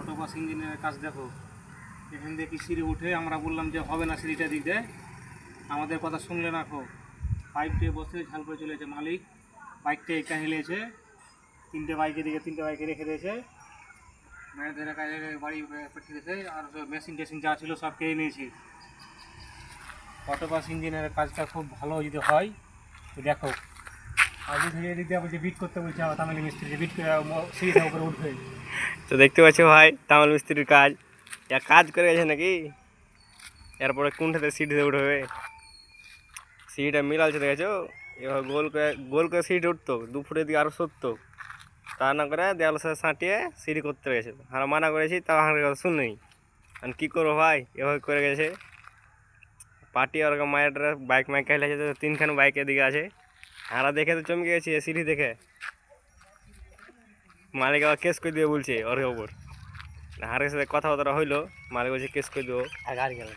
Octopus ইঞ্জিনিয়ারের কাজ দেখো, এখান থেকে কি সিঁড়ি উঠে আমরা বললাম যে হবে না সিঁড়িটা দিক দেয়, আমাদের কথা শুনলে না খো, পাইপ দিয়ে বসে ঝাল করে চলেছে মালিক। বাইকটা একা হেলেছে, তিনটে বাইকে দিকে তিনটে বাইকে রেখে দিয়েছে, মেয়েদের কাজে বাড়ি পাঠিয়ে দিয়েছে, আর মেশিন টেশিন যা ছিল সব খেয়ে নিয়েছি। অটোপাস ইঞ্জিনিয়ারের কাজটা খুব ভালো যদি হয় তো দেখো, আগে থেকে এদিক দিয়ে বলছে বিট করতে বলছে, আবার তামিল মিস্ত্রিকে বিট করে সিঁড়িটা উপরে উঠবে। তো দেখতে পাচ্ছ ভাই তামিল মিস্ত্রির কাজ, যা কাজ করে গেছে নাকি, এরপরে কোনটাতে সিঁড়িতে উঠবে, সিঁড়িটা মিলালছে দেখেছো, এবার গোল করে সিঁড়িটা উঠতো 2 ফুটের দিকে আরও সরতো, তা না করে দেওয়ালের সাথে সাঁটিয়ে সিঁড়ি করতে গেছে। আমরা মানা করেছি, তাও আমার কথা শুনেনি। আর কী করবো ভাই, এভাবে করে গেছে। পার্টি আর মায়ের বাইক মাইক খেলেছে, তো 3খান বাইক এদিকে আছে। আমরা দেখে তো চমকে গেছি সিঁড়ি দেখে। মালিক আবার কেস করে দিয়ে বলছে ওর ওপর, হারের সাথে কথাবার্তা হইলো, মালিক বলছে কেস করে দেবো। গাড়ি গেল